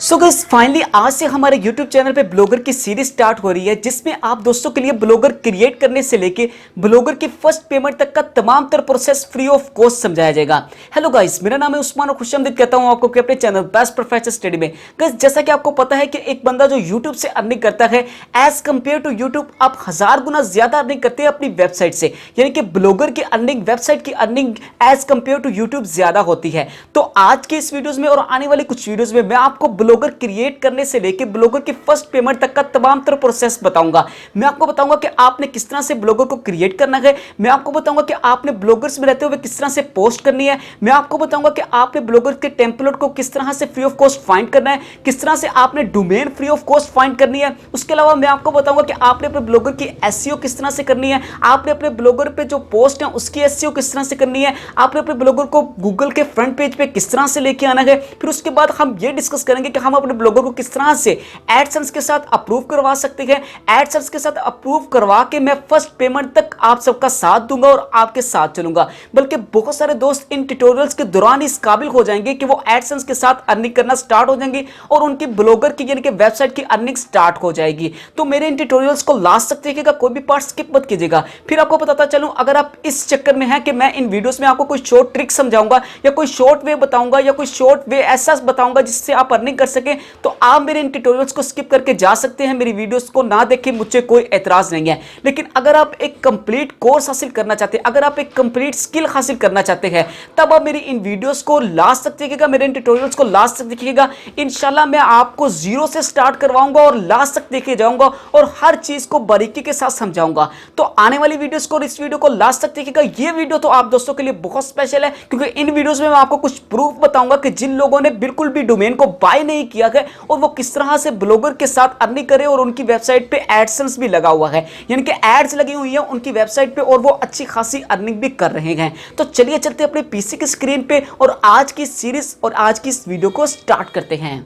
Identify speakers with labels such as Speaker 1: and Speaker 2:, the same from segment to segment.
Speaker 1: So guys finally आज से हमारे YouTube चैनल पे ब्लॉगर की सीरीज स्टार्ट हो रही है, जिसमें आप दोस्तों के लिए ब्लॉगर क्रिएट करने से लेके ब्लॉगर की फर्स्ट पेमेंट तक का तमाम तर प्रोसेस फ्री ऑफ कॉस्ट समझाया जाएगा। हेलो गाइस, मेरा नाम है उस्मान और खुशामदीद कहता हूं आपको कि अपने चैनल बेस्ट प्रोफेशनल स्टडी में। गाइस जैसा कि आपको पता है कि एक बंदा जो YouTube से अर्निंग करता है एज कंपेयर टू YouTube आप 1000 गुना ज्यादा अर्निंग करते हैं अपनी वेबसाइट से, यानी कि ब्लॉगर की अर्निंग वेबसाइट की earning as compare to YouTube ज्यादा होती है। तो आज के इस वीडियोस में और आने वाली कुछ वीडियोस में मैं आपको ब्लॉगर क्रिएट करने से लेके ब्लॉगर की फर्स्ट पेमेंट तक का तमाम तरह प्रोसेस बताऊंगा। मैं आपको बताऊंगा कि आपने किस तरह से ब्लॉगर को क्रिएट करना है। मैं आपको बताऊंगा कि आपने ब्लॉगर्स में रहते हुए किस तरह से पोस्ट करनी है। मैं आपको बताऊंगा कि आपने ब्लॉगर के टेम्पलेट को किस तरह से फ्री ऑफ कॉस्ट फाइंड करना है, किस तरह से आपने domain free of cost find करनी है। उसके अलावा मैं आपको बताऊंगा कि आपने अपने ब्लॉगर की एसईओ किस तरह से करनी है, आपने अपने ब्लॉगर पे जो पोस्ट है उसकी एसईओ किस तरह से करनी है, आपने अपने ब्लॉगर को गूगल के फ्रंट पेज पे किस तरह से लेके आना है। फिर उसके बाद हम ये डिस्कस करेंगे कि हम अपने ब्लॉगर को किस तरह से एडसेंस के साथ अप्रूव करवा सकते हैं। एडसेंस के साथ अप्रूव करवा के मैं फर्स्ट पेमेंट तक आप सबका साथ दूंगा और आपके साथ चलूंगा। बल्कि बहुत सारे दोस्त इन ट्यूटोरियल्स के दौरान इस काबिल हो जाएंगे कि वो एडसेंस के साथ अर्निंग करना स्टार्ट हो जाएंगे और उनकी ब्लॉगर की यानी कि वेबसाइट की अर्निंग स्टार्ट हो जाएगी। तो मेरे इन ट्यूटोरियल्स को लास्ट तक देखिएगा, कोई भी पार्ट स्किप मत कीजिएगा। फिर आपको बताता चलूं, अगर आप इस चक्कर में हैं कि मैं इन वीडियोस में आपको कोई शॉर्ट ट्रिक समझाऊंगा या कोई शॉर्ट वे बताऊंगा या कोई शॉर्ट वे ऐसा बताऊंगा जिससे आप अर्निंग कर सकें, तो आप मेरे इन ट्यूटोरियल्स को स्किप करके जा सकते हैं, मेरी वीडियोस को ना देखें, मुझे कोई एतराज नहीं है। लेकिन अगर आप एक कंप्लीट कोर्स हासिल करना चाहते हैं, अगर आप एक कंप्लीट स्किल हासिल करना चाहते हैं, तब आप मेरी इन वीडियोस को लास्ट तक देखिएगा, मेरे इन ट्यूटोरियल्स को लास्ट तक देखिएगा। इंशाल्लाह मैं आपको जीरो से स्टार्ट करवाऊंगा और लास्ट तक देखे जाऊंगा और हर चीज को बारीकी के साथ समझाऊंगा। तो आने वाली वीडियोस को और इस वीडियो को लास्ट तक देखिएगा। ये वीडियो तो आप दोस्तों के लिए बहुत स्पेशल है, क्योंकि इन वीडियोस में मैं आपको कुछ प्रूफ बताऊंगा कि जिन लोगों ने बिल्कुल भी डोमेन को बाय नहीं किया है और वो किस तरह से ब्लॉगर के साथ अर्निंग करे और उनकी वेबसाइट पे एडसेंस भी लगा हुआ है, यानी कि एड्स लगी हुई है उनकी वेबसाइट पे और वो अच्छी खासी अर्निंग भी कर रहे हैं। तो चलिए चलते अपने पीसी की स्क्रीन पे और आज की सीरीज और आज की इस वीडियो को स्टार्ट करते हैं।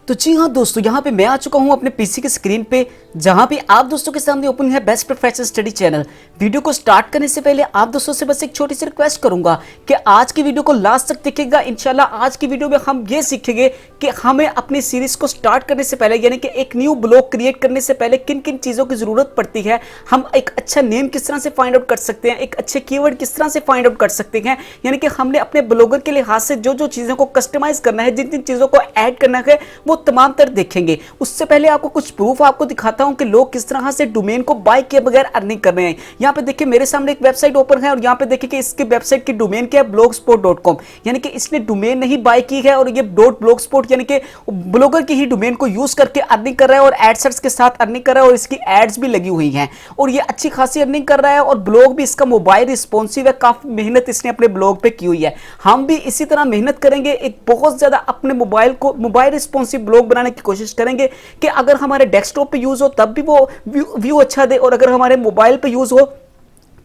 Speaker 1: तो जी हाँ दोस्तों, यहाँ पे मैं आ चुका हूँ अपने पीसी की स्क्रीन पे, जहाँ पे आप दोस्तों के सामने ओपन है best professional study channel. Video को स्टार्ट करने से पहले आप दोस्तों से बस एक छोटी सी रिक्वेस्ट करूंगा कि आज की वीडियो को लास्ट तक देखिएगा। इंशाल्लाह आज की वीडियो में हम ये सीखेंगे कि हमें अपनी सीरीज को स्टार्ट करने से पहले, यानी कि एक न्यू ब्लॉग क्रिएट करने से पहले किन किन चीज़ों की जरूरत पड़ती है। हम एक अच्छा नेम किस तरह से फाइंड आउट कर सकते हैं, एक अच्छे कीवर्ड किस तरह से फाइंड आउट कर सकते हैं, यानी कि हमने अपने ब्लॉगर के लिहाज से जो जो चीज़ों को कस्टमाइज करना है, जिन जिन चीज़ों को ऐड करना है, वो तमाम तर देखेंगे। उससे पहले आपको कुछ प्रूफ आपको दिखाता हूं कि लोग किस तरह से डोमेन को बाय किए बगैर अर्निंग कर रहे हैं। यहां पे देखिए मेरे सामने एक वेबसाइट ओपन है और यहां पे देखिए कि इसकी वेबसाइट की डोमेन क्या है, blogspot.com, यानी कि इसने डोमेन नहीं बाय की है और ये .blogspot यानी कि ब्लॉगर की ही डोमेन को यूज करके अर्निंग कर रहा है और एडसेंस के साथ अर्निंग कर रहा है और इसकी एड्स भी लगी हुई हैं और ये अच्छी खासी अर्निंग कर रहा है और ब्लॉग भी इसका मोबाइल रिस्पॉन्सिव है। काफी मेहनत इसने अपने ब्लॉग पे की हुई है। हम भी इसी तरह मेहनत करेंगे, एक बहुत ज्यादा अपने मोबाइल रिस्पॉन्सिव ब्लॉग बनाने की कोशिश करेंगे कि अगर हमारे डेस्कटॉप पे यूज हो तब भी वो व्यू अच्छा दे और अगर हमारे मोबाइल पे यूज हो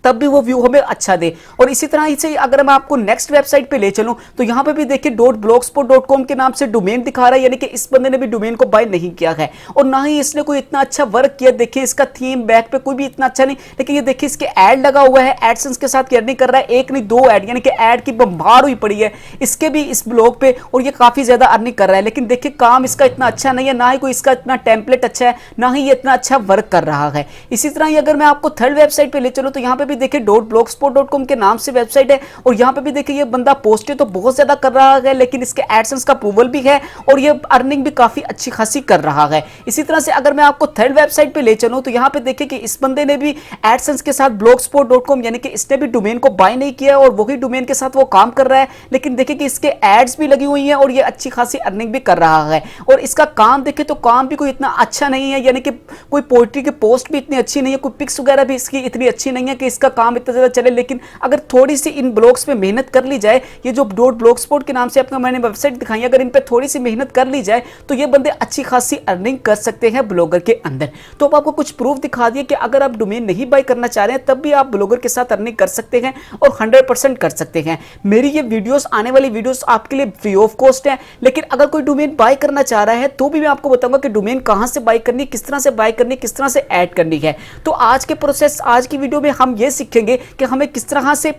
Speaker 1: तब भी वो व्यू हमें अच्छा दे। और इसी तरह से अगर मैं आपको नेक्स्ट वेबसाइट पे ले चलूं तो यहां पे भी देखिए .blogspot.com के नाम से डोमेन दिखा रहा है, यानी कि इस बंदे ने भी डोमेन को बाय नहीं किया है और ना ही इसने कोई इतना अच्छा वर्क किया। देखिए इसका थीम बैक पे कोई भी इतना अच्छा नहीं, लेकिन ये देखिए इसके ऐड लगा हुआ है, एडसेंस के साथ अर्निंग कर रहा है, एक नहीं दो ऐड, यानी कि ऐड की बम्बार हुई पड़ी है इसके भी इस ब्लॉग पे और ये काफी ज्यादा अर्निंग कर रहा है। लेकिन देखिए काम इसका इतना अच्छा नहीं है, ना ही कोई इसका इतना टेम्पलेट अच्छा है, ना ही ये इतना अच्छा वर्क कर रहा है। इसी तरह अगर मैं आपको थर्ड वेबसाइट पे ले चलूं तो यहाँ पे भी देखिए .blogspot.com के नाम से वेबसाइट है और यहां पे भी देखिए ये बंदा पोस्टें तो बहुत ज्यादा कर रहा है, लेकिन इसके एडसेंस का अप्रूवल भी है और ये अर्निंग भी काफी अच्छी खासी कर रहा है। इसी तरह से अगर मैं आपको थर्ड वेबसाइट पे ले चलूं तो यहां पे देखिए कि इस बंदे ने भी एडसेंस के साथ blogspot.com, यानी कि इसने भी डोमेन को बाय नहीं किया और वही डोमेन के साथ वो काम कर रहा है, लेकिन देखिए कि इसके एड्स भी लगी हुई हैं और ये अच्छी खासी अर्निंग भी कर रहा है। और इसका काम देखे तो काम भी कोई इतना अच्छा नहीं है, यानी कि कोई पोइट्री की पोस्ट भी इतनी अच्छी नहीं है, कोई पिक्स वगैरह भी इसकी इतनी अच्छी नहीं है कि इसका काम इतना ज्यादा चले। लेकिन अगर थोड़ी सी इन ब्लॉग्स पे मेहनत कर ली जाए, ये जो .blogspot के नाम से आपको मैंने वेबसाइट दिखाई, अगर इन पे थोड़ी सी मेहनत कर ली जाए तो ये बंदे अच्छी खासी अर्निंग कर सकते हैं ब्लॉगर के अंदर। तो अब आपको कुछ प्रूफ दिखा दिए कि अगर आप डोमेन नहीं बाय करना चाह रहे हैं तब भी आप ब्लॉगर के साथ अर्निंग कर सकते हैं और 100% कर सकते हैं। मेरी ये वीडियोस, आने वाली वीडियोस आपके लिए फ्री ऑफ कॉस्ट है, लेकिन अगर कोई डोमेन बाय करना चाह रहा है तो भी मैं आपको बताऊंगा कि डोमेन कहां से बाय करनी, किस तरह से बाय करनी, किस तरह से ऐड करनी है। तो आज के प्रोसेस, आज की वीडियो में हम ये सीखेंगे कि हमें किस तरह से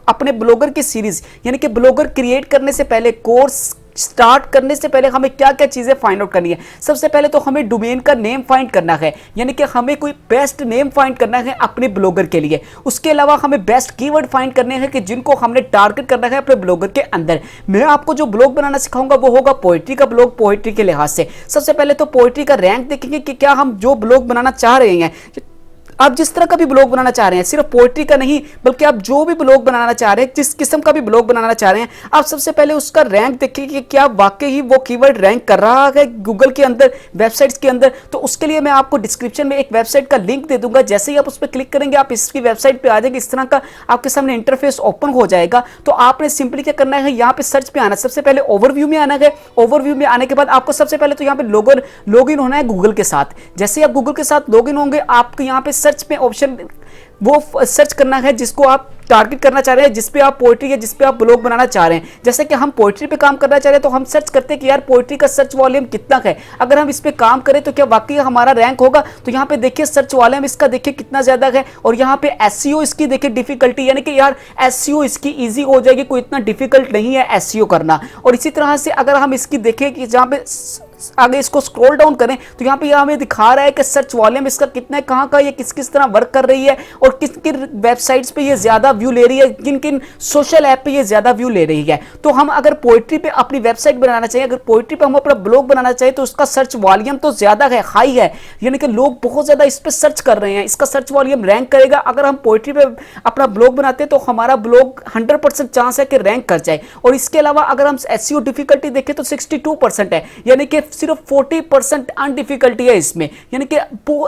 Speaker 1: अपने ब्लॉगर की सीरीज यानी कि ब्लॉगर क्रिएट करने से पहले, कोर्स स्टार्ट करने से पहले हमें क्या क्या चीजें फाइंड आउट करनी है। सबसे पहले तो हमें डोमेन का नेम फाइंड करना है, यानी कि हमें कोई बेस्ट नेम फाइंड करना है अपने ब्लॉगर के लिए। उसके अलावा हमें बेस्ट कीवर्ड फाइंड करने हैं कि जिनको हमने टारगेट करना है अपने ब्लॉगर के अंदर। मैं आपको जो ब्लॉग बनाना सिखाऊंगा वो होगा पोएट्री का ब्लॉग, पोएट्री के लिहाज से। सबसे पहले तो पोएट्री का रैंक देखेंगे कि क्या हम जो ब्लॉग बनाना चाह रहे हैं, आप जिस तरह का भी ब्लॉग बनाना चाह रहे हैं, सिर्फ पोएट्री का नहीं बल्कि आप जो भी ब्लॉग बनाना चाह रहे हैं, जिस किस्म का भी ब्लॉग बनाना चाह रहे हैं, आप सबसे पहले उसका रैंक देखिए कि क्या वाकई ही वो कीवर्ड रैंक कर रहा है गूगल के अंदर, वेबसाइट्स के अंदर। तो उसके लिए मैं आपको डिस्क्रिप्शन में एक वेबसाइट का लिंक दे दूंगा। जैसे ही आप उस पर क्लिक करेंगे आप इसकी वेबसाइट पर आ जाएंगे, इस तरह का आपके सामने इंटरफेस ओपन हो जाएगा। तो आपने सिंपली क्या करना है, यहाँ पे सर्च पे आना, सबसे पहले ओवरव्यू में आना है। ओवरव्यू में आने के बाद आपको सबसे पहले तो यहाँ पे लॉग इन होना है गूगल के साथ। जैसे ही आप गूगल के साथ लॉग इन होंगे, आपको यहाँ पे सर्च में ऑप्शन वो सर्च करना है जिसको आप टारगेट करना चाह रहे हैं, जिस पे आप पोएट्री या जिस पे आप ब्लॉग बनाना चाह रहे हैं। जैसे कि हम पोएट्री पे काम करना चाह रहे हैं तो हम सर्च करते हैं कि यार पोएट्री का सर्च वॉल्यूम कितना है, अगर हम इस पे काम करें तो क्या वाकई हमारा रैंक होगा। तो यहाँ पे देखिए सर्च वॉल्यूम इसका देखिए कितना ज्यादा है, और यहाँ पे एसईओ इसकी देखिए डिफिकल्टी, यानी कि यार एसईओ इसकी इजी हो जाएगी, कोई इतना डिफिकल्ट नहीं है एसईओ करना। और इसी तरह से अगर हम इसकी देखें कि जहाँ पे आगे इसको स्क्रॉल डाउन करें तो यहाँ पे हमें दिखा रहा है कि सर्च वॉल्यूम इसका कितना है, कहाँ का ये किस किस तरह वर्क कर रही है, और किस किन वेबसाइट्स पे ये ज्यादा व्यू ले रही है, किन किन सोशल ऐप पे ये ज्यादा व्यू ले रही है। तो हम अगर पोएट्री पे अपनी वेबसाइट बनाना चाहिए, अगर पोएट्री पे हम अपना ब्लॉग बनाना चाहिए तो उसका सर्च वॉल्यूम तो ज्यादा है, हाई है, यानी कि लोग बहुत ज्यादा इस पर सर्च कर रहे हैं, इसका सर्च वॉल्यूम रैंक करेगा। अगर हम पोएट्री पे अपना ब्लॉग बनाते हैं तो हमारा ब्लॉग 100% चांस है कि रैंक कर जाए। और इसके अलावा अगर हम एसईओ डिफिकल्टी देखें तो 62% है, यानी कि सिर्फ 40% अनडिफिकल्टी है इसमें, यानी कि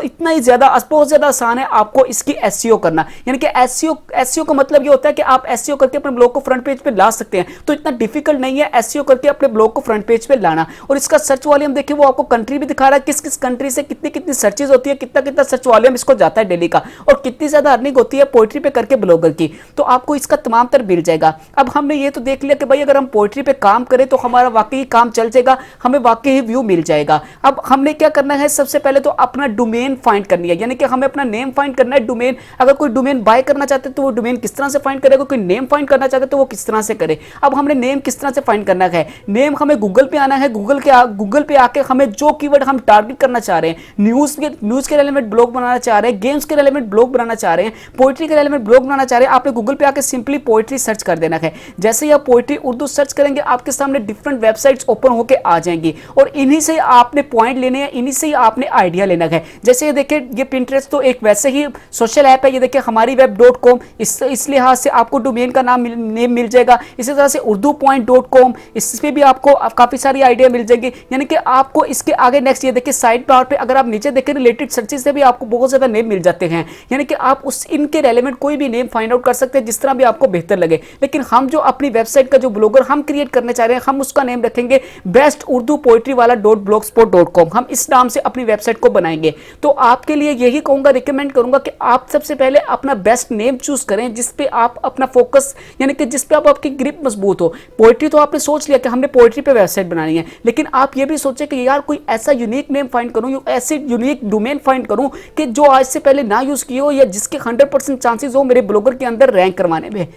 Speaker 1: इतना ही ज्यादा बहुत ज्यादा आसान है आपको इसकी एसईओ करना। यानी कि एसईओ का मतलब ये होता है कि आप एसईओ करके अपने ब्लॉग को फ्रंट पेज पे ला सकते हैं, तो इतना डिफिकल्ट नहीं है एसईओ करके अपने ब्लॉग को फ्रंट पेज पे लाना। और इसका सर्च वॉल्यूम देखिए, वो आपको कंट्री भी दिखा रहा है, किस किस कंट्री से कितनी कितनी सर्चेज होती है, कितना कितना सर्च वॉल्यूम इसको जाता है डेली का, और कितनी ज्यादा अर्निंग होती है पोएट्री पे करके ब्लॉगर की। तो आपको इसका तमाम तर मिल जाएगा। अब हमने ये तो देख लिया कि भाई अगर हम पोएट्री पे काम करें तो हमारा वाकई काम चल जाएगा, हमें वाकई व्यू मिल जाएगा। अब हमने क्या करना है, सबसे पहले तो अपना डोमेन फाइंड करनी है, यानी कि हमें अपना नेम फाइंड करना है। डोमेन, अगर कोई डोमेन बाय करना चाहते हैं तो वो डोमेन किस तरह से फाइंड करेगा, कोई नेम फाइंड करना चाहते हैं तो वो किस तरह से करे। अब हमने नेम किस तरह से फाइंड करना है, नेम हमें गूगल पे आना है, गूगल पे आके हमें जो कीवर्ड हम टारगेट करना चाह रहे हैं, न्यूज के रिलेवेंट ब्लॉग बनाना चाह रहे हैं, गेम्स के रिलेवेंट ब्लॉग बनाना चाह रहे हैं, पोएट्री के रिलेवेंट ब्लॉग बनाना चाह रहे हैं, आपने गूगल पे आके सिंपली पोएट्री सर्च कर देना है। जैसे ही आप पोएट्री उर्दू सर्च करेंगे आपके सामने डिफरेंट वेबसाइट्स ओपन होके आ जाएंगी, और इन्हीं से आपने पॉइंट लेने हैं, इन्हीं से ही आपने आइडिया लेना है। जैसे ये देखिए, ये पिंटरेस्ट तो एक वैसे ही सोशल ऐप है, ये देखिए हमारी web.com, इस लिहाज से आपको डोमेन का नेम मिल जाएगा। इसी तरह से urdu.com, इस पे भी आपको काफी सारी आइडिया मिल जाएगी। यानी कि आपको इसके आगे नेक्स्ट ये देखिए साइड बार पे अगर आप नीचे देखें रिलेटेड सर्चेस से भी आपको बहुत ज्यादा नेम मिल जाते हैं, यानी कि आप उस इनके रेलेवेंट कोई भी नेम फाइंड आउट कर सकते हैं जिस तरह भी आपको बेहतर लगे। लेकिन हम जो अपनी वेबसाइट का जो ब्लॉगर हम क्रिएट करने चाह रहे हैं, हम उसका नेम रखेंगे बेस्ट उर्दू पोएट्री वाला .blogspot.com, हम इस नाम से अपनी वेबसाइट को बनाएंगे। तो आपके लिए यही कहूंगा, रिकमेंड करूंगा कि आप सबसे पहले अपना बेस्ट नेम चूज करें जिस पे आप अपना फोकस, यानी कि जिस पे आपकी ग्रिप मजबूत हो। पोएट्री तो आपने सोच लिया कि हमने पोएट्री पे वेबसाइट बनानी है, लेकिन आप ये भी सोचें कि यार कोई ऐसा यूनिक नेम फाइंड करूं, ऐसे यूनिक डोमेन फाइंड करूं कि जो आज से पहले ना यूज किए हो, या जिसके 100% चांसेस हो मेरे ब्लॉगर के अंदर रैंक करवाने में।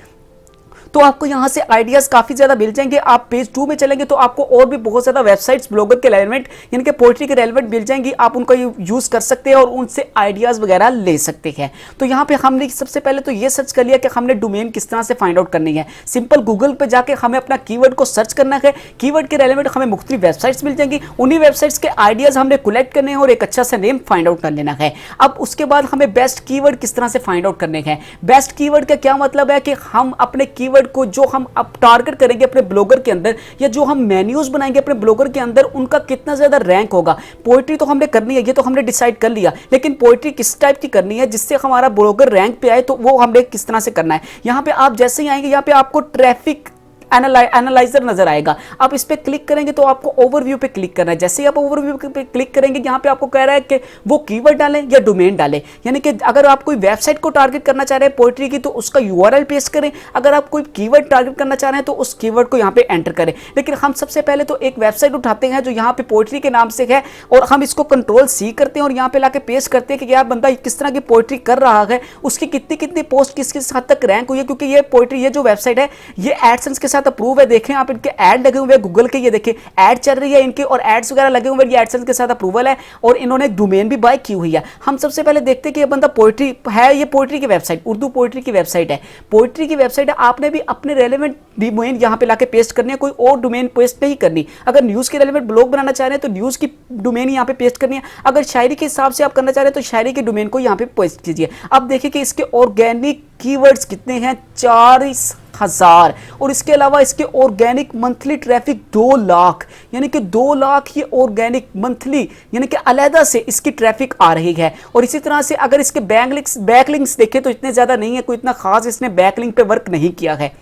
Speaker 1: तो आपको यहां से आइडियाज काफी ज्यादा मिल जाएंगे। आप पेज 2 में चलेंगे तो आपको और भी बहुत ज्यादा वेबसाइट्स ब्लॉगर के रेलेवेंट, यानी कि पोएट्री के रेलेवेंट मिल जाएंगी, आप उनका यूज कर सकते हैं और उनसे आइडियाज वगैरह ले सकते हैं। तो यहाँ पे हमने सबसे पहले तो ये सर्च कर लिया कि हमने डोमेन किस तरह से फाइंड आउट करनी है। सिंपल गूगल पे जाके हमें अपना कीवर्ड को सर्च करना है, कीवर्ड के रेलेवेंट हमें मुख्तलिफ वेबसाइट्स मिल जाएंगी, उन्हीं वेबसाइट्स के आइडियाज हमने कलेक्ट करने हैं और एक अच्छा सा नेम फाइंड आउट कर लेना है। अब उसके बाद हमें बेस्ट कीवर्ड किस तरह से फाइंड आउट करने हैं। बेस्ट कीवर्ड का क्या मतलब है कि हम अपने कीवर्ड को जो हम अब टारगेट करेंगे अपने ब्लॉगर के अंदर, या जो हम मेन्यूज बनाएंगे अपने ब्लॉगर के अंदर, उनका कितना ज्यादा रैंक होगा। पोएट्री तो हमने करनी है, ये तो हमने डिसाइड कर लिया, लेकिन पोएट्री किस टाइप की करनी है जिससे हमारा ब्लॉगर रैंक पे आए, तो वो हमने किस तरह से करना है। यहां पे आप जैसे ही आएंगे, यहां पे आपको ट्रैफिक एनालाइजर नजर आएगा। आप इस पे क्लिक करेंगे तो आपको ओवरव्यू पे क्लिक करना है। जैसे ही आप ओवरव्यू पे क्लिक करेंगे, यहाँ पे आपको कह रहा है कि वो कीवर्ड डालें या डोमेन डालें, यानी कि अगर आप कोई वेबसाइट को टारगेट करना चाह रहे हैं पोएट्री की तो उसका यूआरएल पेस्ट करें, अगर आप कोई कीवर्ड टारगेट करना चाह रहे हैं तो उस कीवर्ड को यहाँ पे एंटर करें। लेकिन हम सबसे पहले तो एक वेबसाइट उठाते हैं जो यहाँ पे पोएट्री के नाम से है, और हम इसको Ctrl+C करते हैं और यहाँ पे लाके पेस्ट करते हैं कि यार बंदा किस तरह की पोएट्री कर रहा है, उसकी कितनी कितनी पोस्ट किस किस हद तक रैंक हुई है। क्योंकि ये पोएट्री, ये जो वेबसाइट है ये एडसेंस के साथ अप्रूव है। देखें आप, इनके ऐड लगे हुए हैं गूगल के, ये देखें ऐड चल रही है इनके और एड्स वगैरह लगे हुए हैं, ये एडसेंस के साथ अप्रूवल है और इन्होंने एक डोमेन भी बाय की हुई है। हम सबसे पहले देखते हैं कि ये बंदा पोएट्री है, ये पोएट्री की वेबसाइट, उर्दू पोएट्री की वेबसाइट है, पोएट्री की वेबसाइट है। आपने भी अपने रेलेवेंट डोमेन यहाँ पे लाके पेस्ट करनी है, कोई और डोमेन पेस्ट नहीं करनी। अगर न्यूज़ के रेलेवेंट ब्लॉग बनाना चाह रहे हैं तो न्यूज़ की डोमेन यहाँ पे पेस्ट करनी है। अगर शायरी के हिसाब से आप करना चाह रहे हैं तो शायरी के डोमेन को यहाँ पे पेस्ट कीजिए। अब देखिए कि इसके ऑर्गेनिक कीवर्ड्स कितने हैं, 40,000, और इसके अलावा इसके ऑर्गेनिक मंथली ट्रैफिक 2 लाख, यानी कि 2 लाख ये ऑर्गेनिक मंथली यानी कि अलहदा से इसकी ट्रैफिक आ रही है। और इसी तरह से अगर इसके बैकलिंक्स देखें तो इतने ज़्यादा नहीं है, कोई इतना खास इसने बैकलिंक पे वर्क नहीं किया है।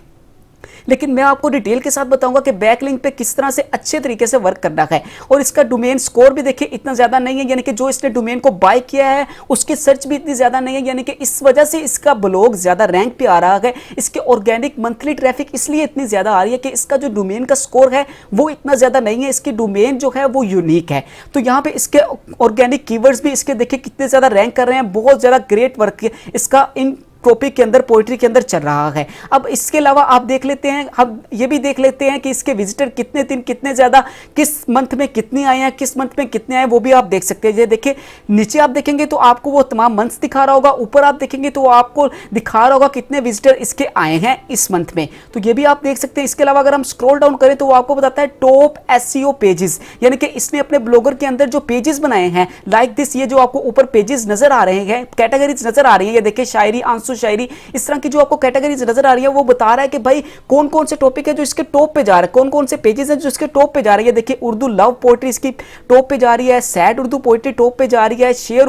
Speaker 1: लेकिन मैं आपको डिटेल के साथ बताऊंगा कि बैकलिंक पे किस तरह से अच्छे तरीके से वर्क करना है। और इसका डोमेन स्कोर भी देखिए इतना ज़्यादा नहीं है, यानी कि जो इसने डोमेन को बाय किया है उसकी सर्च भी इतनी ज़्यादा नहीं है, यानी कि इस वजह से इसका ब्लॉग ज़्यादा रैंक पे आ रहा है। इसके ऑर्गेनिक मंथली ट्रैफिक इसलिए इतनी ज़्यादा आ रही है कि इसका जो डोमेन का स्कोर है वो इतना ज़्यादा नहीं है, इसकी डोमेन जो है वो यूनिक है। तो यहाँ पे इसके ऑर्गेनिक कीवर्ड्स भी इसके देखिए कितने ज़्यादा रैंक कर रहे हैं, बहुत ज़्यादा ग्रेट वर्क इसका इन टॉपिक के अंदर पोएट्री के अंदर चल रहा है। अब इसके अलावा आप देख लेते हैं, हम ये भी देख लेते हैं कि इसके विजिटर कितने दिन कितने ज़्यादा, किस मंथ में कितने आए हैं, किस मंथ में कितने आए, वो भी आप देख सकते हैं। ये देखिए नीचे आप देखेंगे तो आपको वो तमाम मंथ्स दिखा रहा होगा, ऊपर आप देखेंगे तो आपको दिखा रहा होगा कितने विजिटर इसके आए हैं इस मंथ में, तो ये भी आप देख सकते हैं। इसके अलावा अगर हम स्क्रॉल डाउन करें तो वो आपको बताता है टॉप एसईओ पेजेस, यानी कि इसने अपने ब्लॉगर के अंदर जो पेजेस बनाए हैं लाइक दिस, ये जो आपको ऊपर पेजेस नजर आ रहे हैं, कैटेगरीज नजर आ रही है, ये देखिए शायरी, आंसू शायरी, इस तरह की जो आपको कैटेगरीज नजर आ रही है वो बता रहा है कि भाई कौन कौन से टॉपिक है जो इसके टॉप पे जा रहा है, कौन कौन से पेजेस हैं जो इसके टॉप पे जा रही है। देखिए उर्दू लव पोएट्री इसकी टॉप पे जा रही है, सैड उर्दू पोएट्री टॉप पे जा रही है, शेयर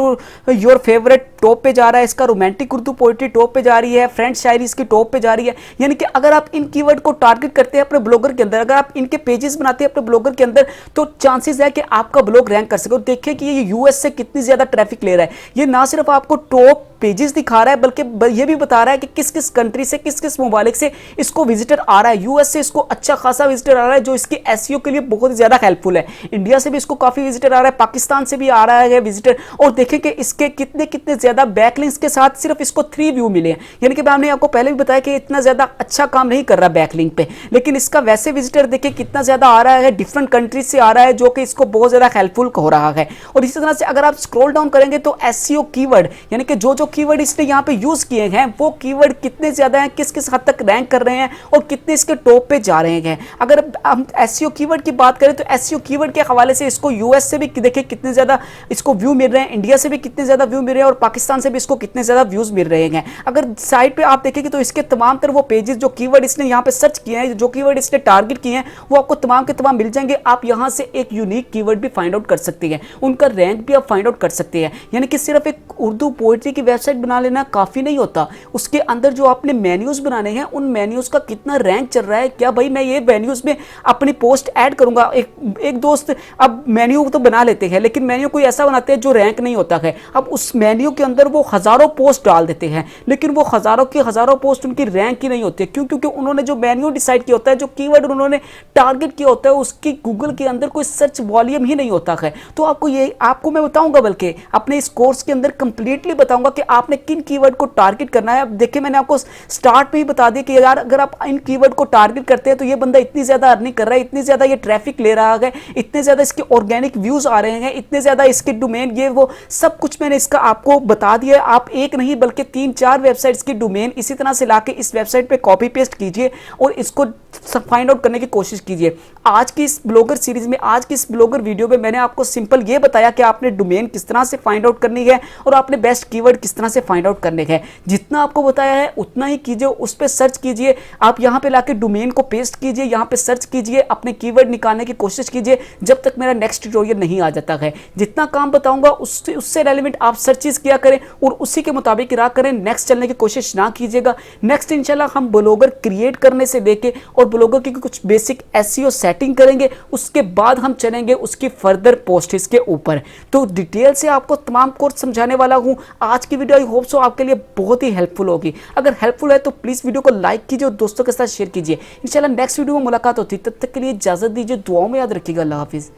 Speaker 1: योर फेवरेट टॉप पे जा रहा है, इसका रोमांटिक उर्दू पोएट्री टॉप पे जा रही है, फ्रेंड शायरी इसकी टॉप पे जा रही है। यानी कि अगर आप इन कीवर्ड को टारगेट करते हैं अपने ब्लॉगर के अंदर, अगर आप इनके पेजेस बनाते हैं अपने ब्लॉगर के अंदर, तो चांसेस है कि आपका ब्लॉग रैंक कर सके। और देखिए कि ये यूएस से कितनी ज्यादा ट्रैफिक ले रहा है, ये ना सिर्फ आपको टॉप पेजेस दिखा रहा है बल्कि ये भी बता रहा है कि किस किस कंट्री से, किस किस ममालिक से इसको विजिटर आ रहा है। यूएस से इसको अच्छा खासा विजिटर आ रहा है जो इसके एसईओ के लिए बहुत ज्यादा हेल्पफुल है। इंडिया से भी इसको काफी विजिटर आ रहा है, पाकिस्तान से भी आ रहा है विजिटर। और देखें कि इसके कितने कितने ज्यादा बैकलिंक्स के साथ सिर्फ इसको 3 व्यू मिले हैं, यानी कि मैंने आपको पहले भी बताया कि इतना ज्यादा अच्छा काम नहीं कर रहा बैकलिंक पे, लेकिन इसका वैसे विजिटर देखिए कितना ज्यादा आ रहा है, डिफरेंट कंट्रीज से आ रहा है जो कि इसको बहुत ज्यादा हेल्पफुल हो रहा है। और इसी तरह से अगर आप स्क्रॉल डाउन करेंगे तो एसईओ कीवर्ड, यानी कि जो जो कीवर्ड इसने यहाँ पे यूज किए हैं वो कीवर्ड कितने ज्यादा हैं, किस किस हद तक रैंक कर रहे हैं और कितने इसके टॉप पे जा रहे हैं। अगर हम एसईओ कीवर्ड की बात करें तो एसईओ कीवर्ड के हवाले से इसको यूएस से भी देखिए कितने ज्यादा इसको व्यू मिल रहे हैं, इंडिया से भी कितने ज्यादा व्यू मिल रहे हैं और पाकिस्तान से भी इसको कितने ज्यादा व्यूज मिल रहे हैं। अगर साइट पे आप देखेंगे तो इसके तमाम तरह वो पेजेस जो कीवर्ड इसने यहाँ पे सर्च किए हैं, जो कीवर्ड इसने टारगेट किए हैं, वो आपको तमाम के तमाम मिल जाएंगे। आप यहाँ से एक यूनिक कीवर्ड भी फाइंड आउट कर सकते हैं, उनका रैंक भी आप फाइंड आउट कर सकते हैं। यानी कि सिर्फ एक उर्दू पोएट्री की वेबसाइट बना लेना काफी नहीं होता, उसके अंदर जो आपने मेन्यूज बनाने हैं उन मेन्यूज का कितना रैंक चल रहा है। क्या भाई मैं ये मेन्यूज में अपनी पोस्ट ऐड करूंगा, एक दोस्त अब मेन्यू तो बना लेते हैं लेकिन मेन्यू कोई ऐसा बनाते हैं जो रैंक नहीं होता है। अब उस मेन्यू के अंदर वो हजारों पोस्ट डाल देते हैं लेकिन वो हजारों की हजारों पोस्ट उनकी रैंक ही नहीं होती है। क्यों? क्योंकि उन्होंने जो मेन्यू डिसाइड किया होता है, जो कीवर्ड उन्होंने टारगेट किया होता है, उसकी गूगल के अंदर कोई सर्च वॉल्यूम ही नहीं होता है। तो आपको मैं बताऊंगा, बल्कि अपने इस कोर्स के अंदर कंप्लीटली बताऊंगा कि आपने किन कीवर्ड को टारगेट करना है। अब देखिए मैंने आपको स्टार्ट में ही बता दिया कि यार अगर आप इन कीवर्ड को टारगेट करते हैं तो ये बंदा इतनी ज्यादा अर्निंग कर रहा है, इतनी ज्यादा ये ट्रैफिक ले रहा है, इतने ज्यादा इसके ऑर्गेनिक व्यूज आ रहे हैं, इतने ज्यादा इसके डोमेन, ये वो सब कुछ मैंने इसका आपको बता दिया। आप एक नहीं बल्कि 3-4 वेबसाइट्स की डोमेन इसी तरह से लाके इस वेबसाइट पे कॉपी पेस्ट कीजिए और इसको फाइंड आउट करने की कोशिश कीजिए। आज की इस ब्लॉगर सीरीज में, आज की इस ब्लॉगर वीडियो में मैंने आपको सिंपल ये बताया कि आपने डोमेन किस तरह से फाइंड आउट करनी है और आपने बेस्ट कीवर्ड किस तरह से फाइंड आउट करने हैं। जितना आपको बताया है उतना ही कीजिए, उस पर सर्च कीजिए, आप यहाँ पे लाके डोमेन को पेस्ट कीजिए, यहाँ पे सर्च कीजिए, अपने कीवर्ड निकालने की कोशिश कीजिए जब तक मेरा नेक्स्ट ट्यूटोरियल नहीं आ जाता है। जितना काम बताऊंगा उससे रेलेवेंट आप सर्चेस किया करिए। करें और उसी के मुताबिक रहा करें, नेक्स्ट चलने की कोशिश ना कीजिएगा। नेक्स्ट इंशाल्लाह हम ब्लॉगर क्रिएट करने से लेके और ब्लॉगर की कुछ बेसिक एसईओ सेटिंग करेंगे, उसके बाद हम चलेंगे उसकी फर्दर पोस्ट्स के ऊपर। तो डिटेल से आपको तमाम कोर्स समझाने वाला हूं। आज की वीडियो आई होप सो आपके लिए बहुत ही हेल्पफुल होगी। अगर हेल्पफुल है तो प्लीज वीडियो को लाइक कीजिए और दोस्तों के साथ शेयर कीजिए। इंशाल्लाह नेक्स्ट वीडियो में मुलाकात होती है, तब तक के लिए इजाजत दीजिए, दुआओं में याद रखिएगा। अल्लाह हाफिज।